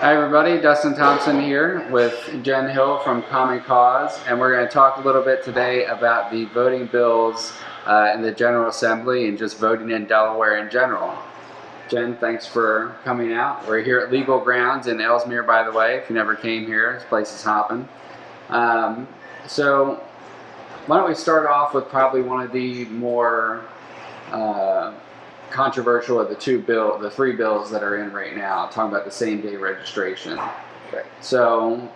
Hi everybody, Dustin Thompson here with Jen Hill from Common Cause, and we're going to talk a little bit today about the voting bills in the General Assembly and just voting in Delaware in general. Jen, thanks for coming out. We're here at Legal Grounds in Ellesmere, by the way. If you never came here, this place is hopping. So why don't we start off with probably one of the more controversial of the three bills that are in right now, talking about the same-day registration. Right. So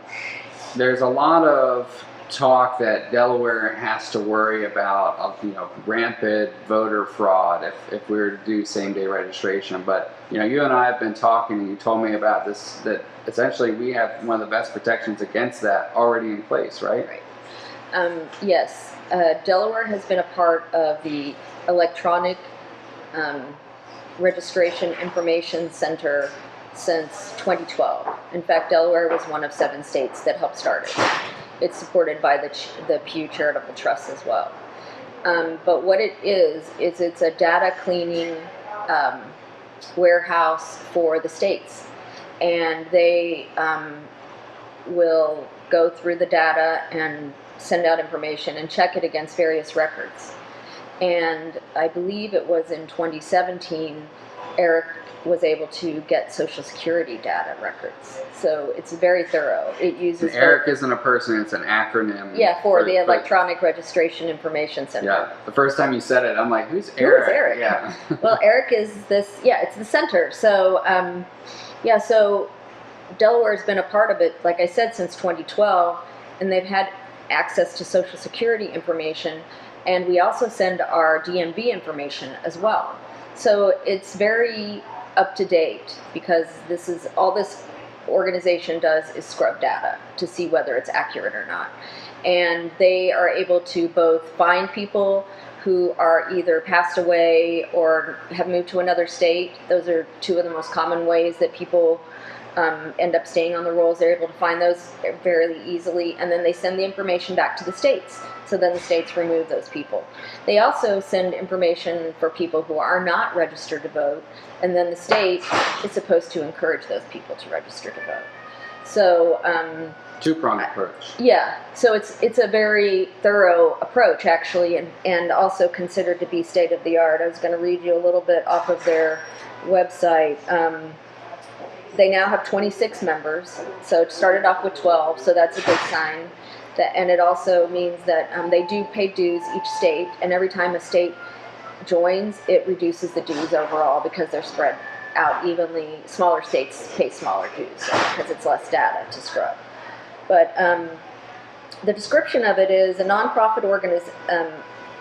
there's a lot of talk that Delaware has to worry about, rampant voter fraud if we were to do same-day registration. But you and I have been talking, and you told me about this, that essentially we have one of the best protections against that already in place, right? Right. Yes. Delaware has been a part of the electronic Registration Information Center since 2012. In fact, Delaware was one of 7 states that helped start it. It's supported by the Pew Charitable Trust as well. But what it is it's a data cleaning warehouse for the states. And they will go through the data and send out information and check it against various records. And I believe it was in 2017, Eric was able to get Social Security data records. So it's very thorough. It uses... And Eric isn't a person, it's an acronym. Yeah, for the Electronic Registration Information Center. Yeah, the first time you said it, I'm like, who's Eric? Who is Eric? Yeah. Well, Eric is it's the center. So, so Delaware's been a part of it, like I said, since 2012, and they've had access to Social Security information. And we also send our DMV information as well. So it's very up to date, because all this organization does is scrub data to see whether it's accurate or not. And they are able to both find people who are either passed away or have moved to another state. Those are 2 of the most common ways that people end up staying on the rolls. They're able to find those fairly easily, and then they send the information back to the states. So then the states remove those people. They also send information for people who are not registered to vote, and then the state is supposed to encourage those people to register to vote. So two-pronged approach. Yeah, so it's a very thorough approach, actually, and also considered to be state-of-the-art. I was going to read you a little bit off of their website. They now have 26 members, so it started off with 12, so that's a good sign. And it also means that they do pay dues each state, and every time a state joins, it reduces the dues overall because they're spread out evenly. Smaller states pay smaller dues because it's less data to scrub. But the description of it is a nonprofit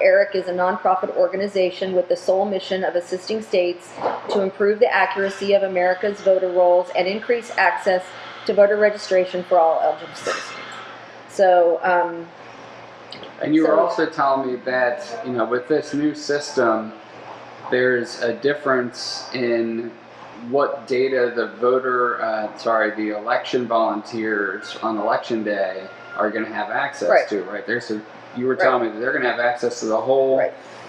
Eric is a nonprofit organization with the sole mission of assisting states to improve the accuracy of America's voter rolls and increase access to voter registration for all eligible citizens. So, and you were also telling me that, with this new system, there's a difference in what data the election volunteers on election day are going to have access to, right? You were telling me that they're going to have access to the whole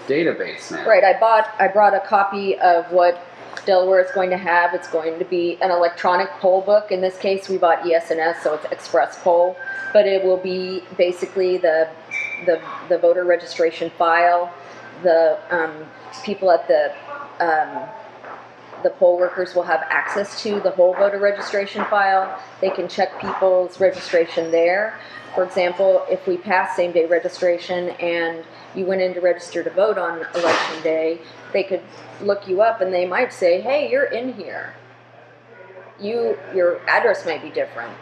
database now. Right. I brought a copy of what Delaware is going to have. It's going to be an electronic poll book. In this case, we bought ES&S, so it's Express Poll. But it will be basically the voter registration file. The people at the poll workers will have access to the whole voter registration file. They can check people's registration there. For example, if we pass same-day registration and you went in to register to vote on election day, they could look you up and they might say, hey, you're in here. Your address might be different,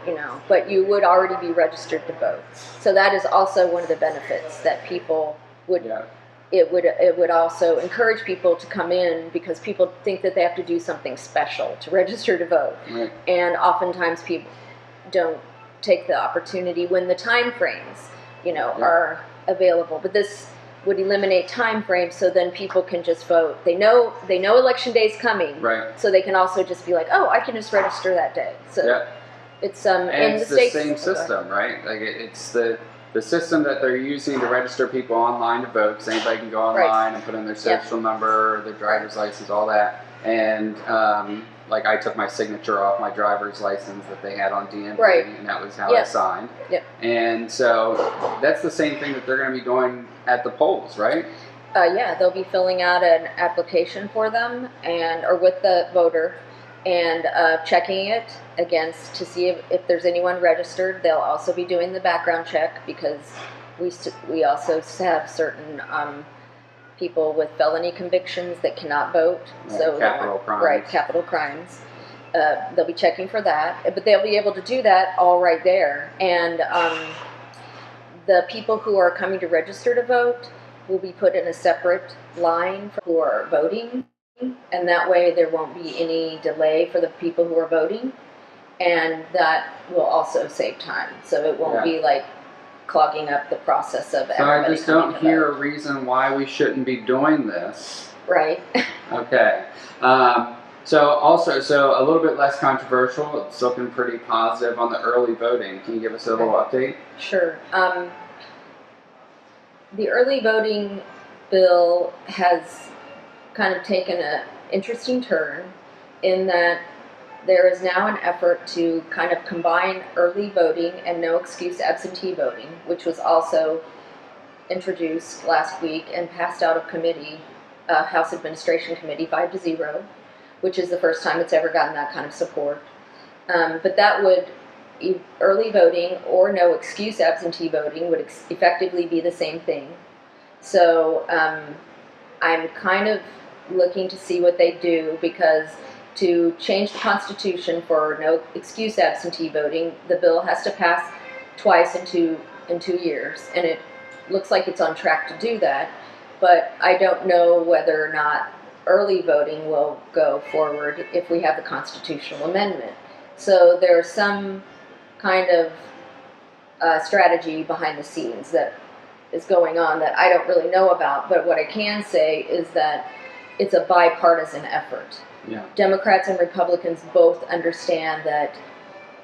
but you would already be registered to vote. So that is also one of the benefits that people would... Yeah. It would also encourage people to come in, because people think that they have to do something special to register to vote. Right. And oftentimes people don't take the opportunity when the time frames, are available. But this would eliminate time frames, so then people can just vote. They know election day is coming, right? So they can also just be like, oh, I can just register that day. So it's and it's the same system, right? Like it's the system that they're using to register people online to vote, because anybody can go online and put in their social number, their driver's license, all that. And like I took my signature off my driver's license that they had on DMV, Right. and that was how I signed. Yep. And so that's the same thing that they're going to be doing at the polls, right? Yeah, they'll be filling out an application for them, or with the voter, and checking it against to see if there's anyone registered. They'll also be doing the background check, because we also have certain people with felony convictions that cannot vote. Right, so capital crimes. Right, capital crimes. They'll be checking for that, but they'll be able to do that all right there. And the people who are coming to register to vote will be put in a separate line who are voting, and that way there won't be any delay for the people who are voting, and that will also save time. So it won't be like clogging up the process of everybody. So I just don't hear a reason why we shouldn't be doing this. Right. Okay. So a little bit less controversial. It's looking pretty positive on the early voting. Can you give us a little update? Sure. The early voting bill has kind of taken an interesting turn in that there is now an effort to kind of combine early voting and no excuse absentee voting, which was also introduced last week and passed out of committee, House Administration Committee 5-0, which is the first time it's ever gotten that kind of support. But that would, early voting or no excuse absentee voting would effectively be the same thing. So I'm kind of looking to see what they do, because to change the Constitution for no excuse absentee voting, the bill has to pass twice in 2 years, and it looks like it's on track to do that. But I don't know whether or not early voting will go forward if we have the constitutional amendment. So there's some kind of strategy behind the scenes that is going on that I don't really know about, but what I can say is that it's a bipartisan effort. Yeah. Democrats and Republicans both understand that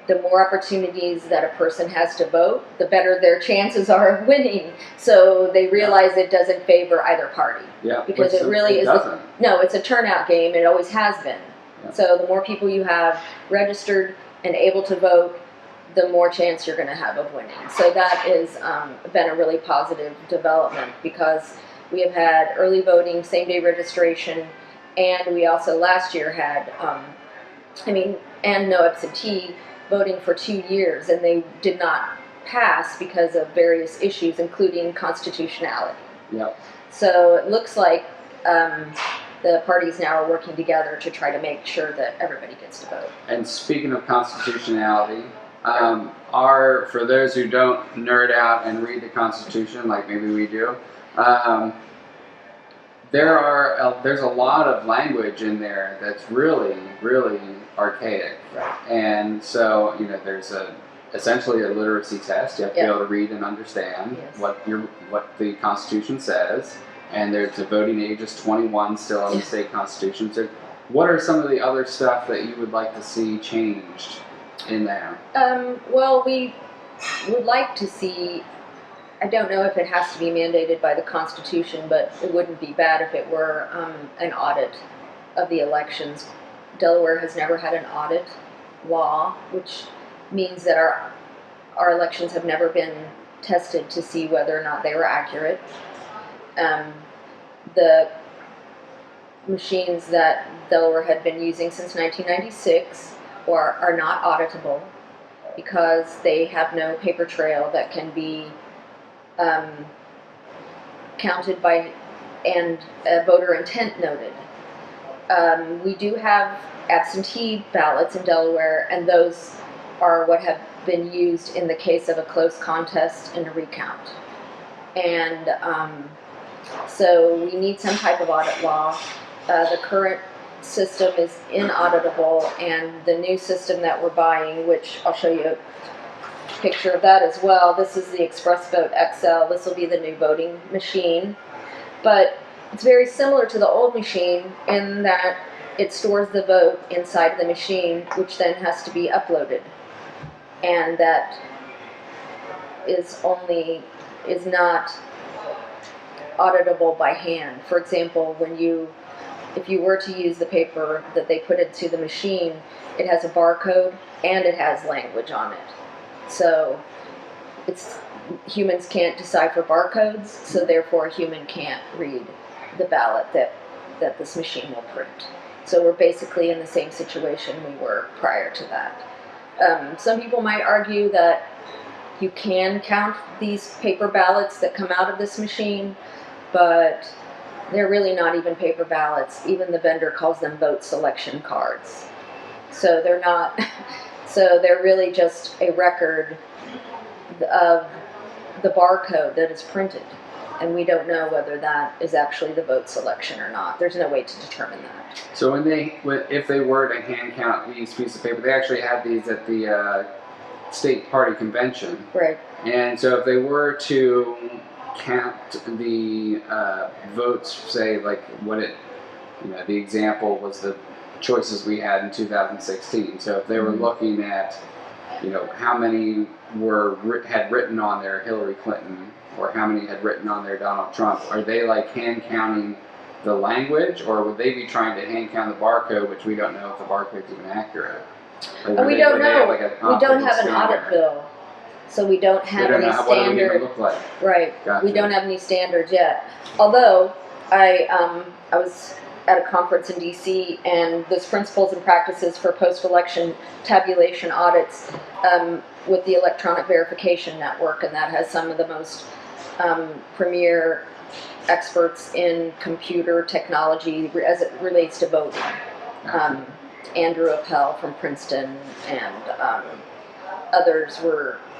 the more opportunities that a person has to vote, the better their chances are of winning. So they realize it doesn't favor either party. Yeah, because it really isn't. No, it's a turnout game. It always has been. Yeah. So the more people you have registered and able to vote, the more chance you're going to have of winning. So that has been a really positive development, because we have had early voting, same-day registration, and we also last year had, and no absentee voting for 2 years, and they did not pass because of various issues, including constitutionality. Yep. So it looks like the parties now are working together to try to make sure that everybody gets to vote. And speaking of constitutionality, for those who don't nerd out and read the Constitution like maybe we do, there's a lot of language in there that's really, really archaic. Right. And so, there's essentially a literacy test. You have to be able to read and understand what the Constitution says. And there's a voting age is 21 still in the state constitution. So what are some of the other stuff that you would like to see changed in there? Well, we would like to see, I don't know if it has to be mandated by the Constitution, but it wouldn't be bad if it were an audit of the elections. Delaware has never had an audit law, which means that our elections have never been tested to see whether or not they were accurate. The machines that Delaware had been using since 1996 are not auditable, because they have no paper trail that can be counted by and voter intent noted. We do have absentee ballots in Delaware, and those are what have been used in the case of a close contest and a recount. And so we need some type of audit law. The current system is inauditable, and the new system that we're buying, which I'll show you a picture of that as well. This is the Express Vote XL. This will be the new voting machine. But it's very similar to the old machine in that it stores the vote inside of the machine, which then has to be uploaded. And that is not auditable by hand. For example, when you if you were to use the paper that they put into the machine, it has a barcode and it has language on it. So humans can't decipher barcodes, so therefore a human can't read the ballot that this machine will print. So we're basically in the same situation we were prior to that. Some people might argue that you can count these paper ballots that come out of this machine, but they're really not even paper ballots. Even the vendor calls them vote selection cards. So they're not, so they're really just a record of the barcode that is printed. And we don't know whether that is actually the vote selection or not. There's no way to determine that. So if they were to hand count these pieces of paper, they actually had these at the state party convention. Right. And so if they were to count the votes, say like the example was the choices we had in 2016. So if they were looking at, how many had written on there Hillary Clinton, or how many had written on there Donald Trump, are they like hand counting the language, or would they be trying to hand count the barcode, which we don't know if the barcode's even accurate? Like, we don't know. We don't have an audit bill, so we don't have any standard. What do it even look like? Right. Gotcha. We don't have any standards yet. Although I was at a conference in DC, and this principles and practices for post-election tabulation audits with the Electronic Verification Network, and that has some of the most premier experts in computer technology as it relates to voting. Andrew Appel from Princeton and others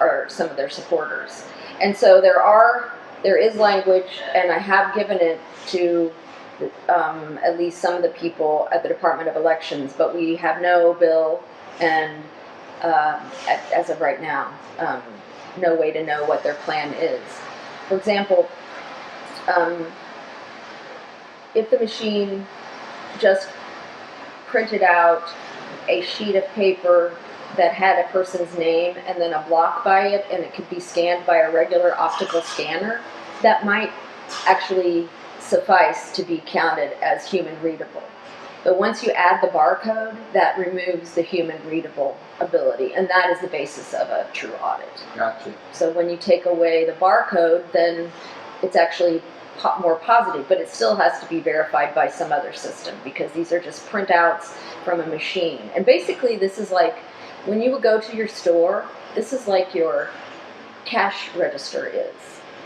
are some of their supporters. And so there is language, and I have given it to at least some of the people at the Department of Elections, but we have no bill, and as of right now, no way to know what their plan is. For example, if the machine just printed out a sheet of paper that had a person's name and then a block by it, and it could be scanned by a regular optical scanner, that might actually suffice to be counted as human readable. But once you add the barcode, that removes the human readable ability, and that is the basis of a true audit. Gotcha. So when you take away the barcode, then it's actually more positive, but it still has to be verified by some other system, because these are just printouts from a machine. And basically this is like when you would go to your store, this is like your cash register is.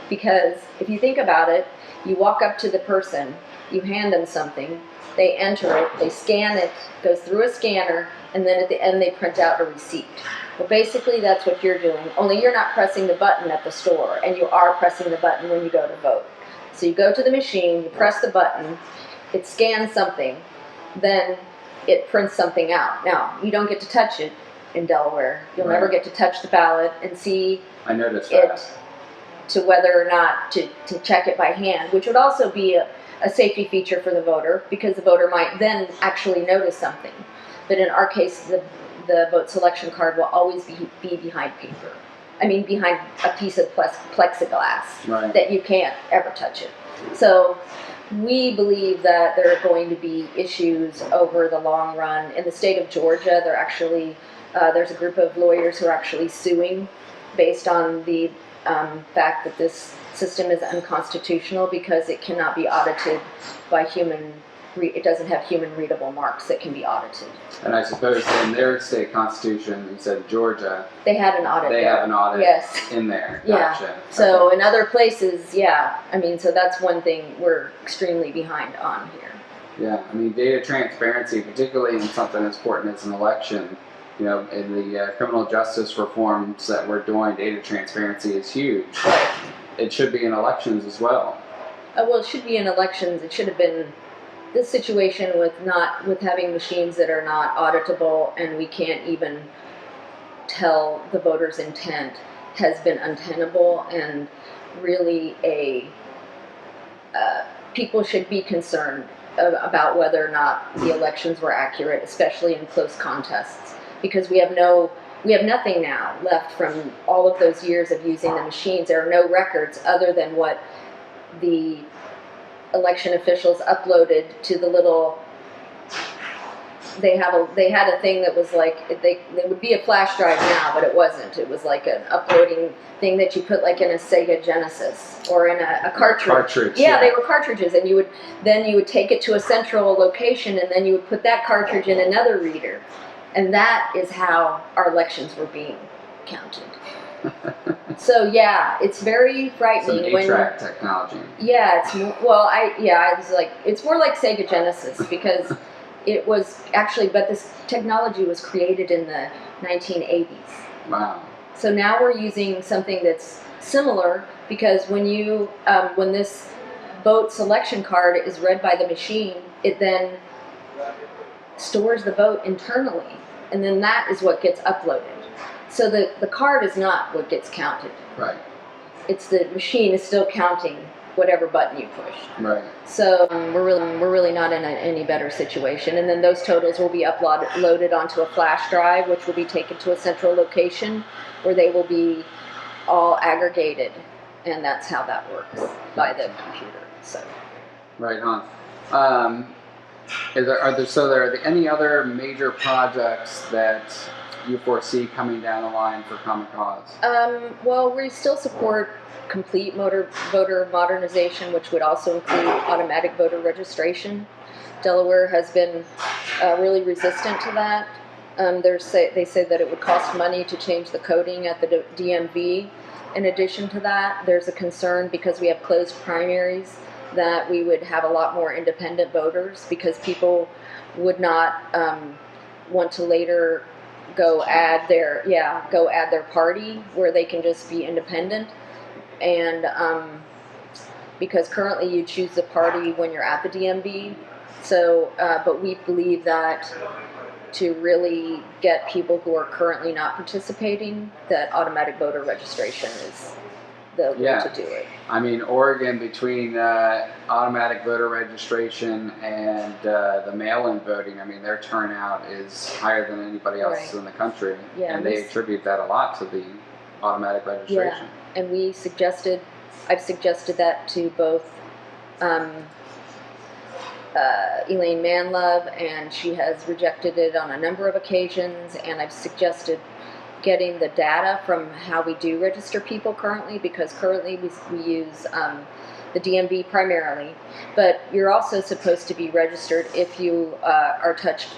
Because if you think about it, you walk up to the person, you hand them something, they enter it, they scan it, goes through a scanner, and then at the end they print out a receipt. Well, basically that's what you're doing, only you're not pressing the button at the store, and you are pressing the button when you go to vote. So you go to the machine, you press the button, it scans something, then it prints something out. Now, you don't get to touch it in Delaware. You'll never get to touch the ballot and see it to whether or not to check it by hand, which would also be a safety feature for the voter, because the voter might then actually notice something. But in our case, the vote selection card will always be behind paper. I mean, behind a piece of plexiglass that you can't ever touch it. So we believe that there are going to be issues over the long run. In the state of Georgia, there's a group of lawyers who are actually suing based on the fact that this system is unconstitutional because it cannot be audited by it doesn't have human readable marks that can be audited. And I suppose in their state constitution, you said Georgia, they had an audit. They have an audit yes. in there. Gotcha. Yeah. So in other places, yeah. I mean, so that's one thing we're extremely behind on here. Yeah. I mean, data transparency, particularly in something as important as an election, in the criminal justice reforms that we're doing, data transparency is huge. Right. It should be in elections as well. Well, it should be in elections. It should have been this situation with having machines that are not auditable, and we can't even tell the voter's intent, has been untenable, and really people should be concerned about whether or not the elections were accurate, especially in close contests, because we have nothing now left from all of those years of using the machines. There are no records other than what the election officials uploaded to the little. They had a thing that was like it would be a flash drive now, but it wasn't. It was like an uploading thing that you put like in a Sega Genesis or in a cartridge. Yeah, they were cartridges, and you would take it to a central location, and then you would put that cartridge in another reader, and that is how our elections were being counted. So yeah, it's very frightening. Some 8-track technology. Yeah, I was like, it's more like Sega Genesis because it was actually, but this technology was created in the 1980s. Wow. So now we're using something that's similar because when this vote selection card is read by the machine, it then stores the vote internally, and then that is what gets uploaded. So the card is not what gets counted. Right. It's the machine is still counting whatever button you push. Right. So we're really not in any better situation. And then those totals will be loaded onto a flash drive, which will be taken to a central location where they will be all aggregated, and that's how that works by the computer. So. Right on. Are there any other major projects that you foresee coming down the line for Common Cause? Well, we still support complete voter modernization, which would also include automatic voter registration. Delaware has been really resistant to that. They say that it would cost money to change the coding at the DMV. In addition to that, there's a concern because we have closed primaries that we would have a lot more independent voters because people would not want to later go add their party where they can just be independent. And because currently you choose the party when you're at the DMV. So, but we believe that to really get people who are currently not participating, that automatic voter registration is the way to do it. I mean, Oregon, between automatic voter registration and the mail-in voting, I mean, their turnout is higher than anybody else in the country. Yeah, and they attribute that a lot to the automatic registration. Yeah, and I've suggested that to both Elaine Manlove, and she has rejected it on a number of occasions, and I've suggested getting the data from how we do register people currently, because currently we use the DMV primarily, but you're also supposed to be registered if you touch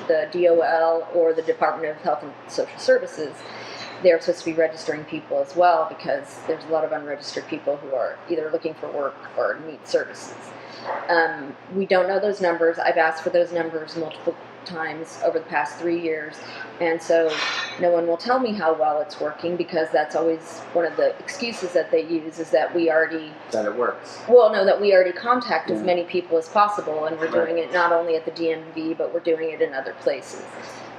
the DOL or the Department of Health and Social Services. They're supposed to be registering people as well because there's a lot of unregistered people who are either looking for work or need services. We don't know those numbers. I've asked for those numbers multiple times over the past 3 years, and so no one will tell me how well it's working because that's always one of the excuses that they use is that we already... That it works. Well, no, that we already contact as many people as possible, and we're doing it not only at the DMV, but we're doing it in other places.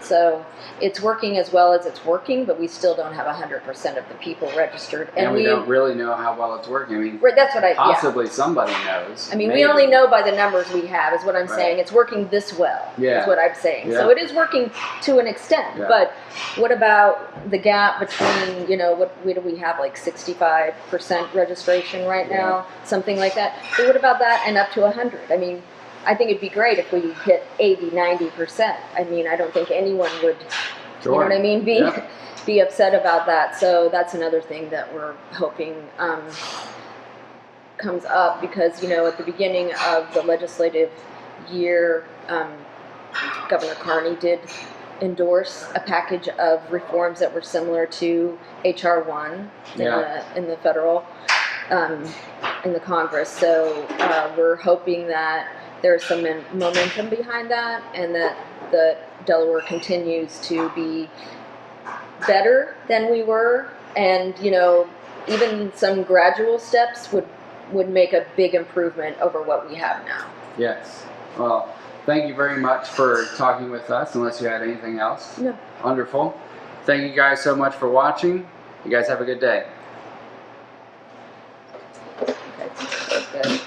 So it's working as well as it's working, but we still don't have 100% of the people registered. And we don't really know how well it's working. I mean, that's what possibly somebody knows. I mean, we only know by the numbers we have is what I'm saying. It's working this well is what I'm saying. So it is working to an extent. But what about the gap between, what do we have, like 65% registration right now? Something like that. But what about that and up to 100? I mean, I think it'd be great if we hit 80, 90%. I mean, I don't think anyone would, you know what I mean, be upset about that. So that's another thing that we're hoping comes up because, at the beginning of the legislative year, Governor Carney did endorse a package of reforms that were similar to H.R. 1 in the federal, in the Congress. So we're hoping that there's some momentum behind that, and that the Delaware continues to be better than we were, and even some gradual steps would make a big improvement over what we have now. Yes. Well, thank you very much for talking with us. Unless you had anything else. No. Wonderful. Thank you guys so much for watching. You guys have a good day. Okay. That's good.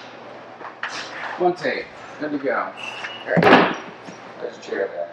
One take. Good to go. All right. Let's cheer that.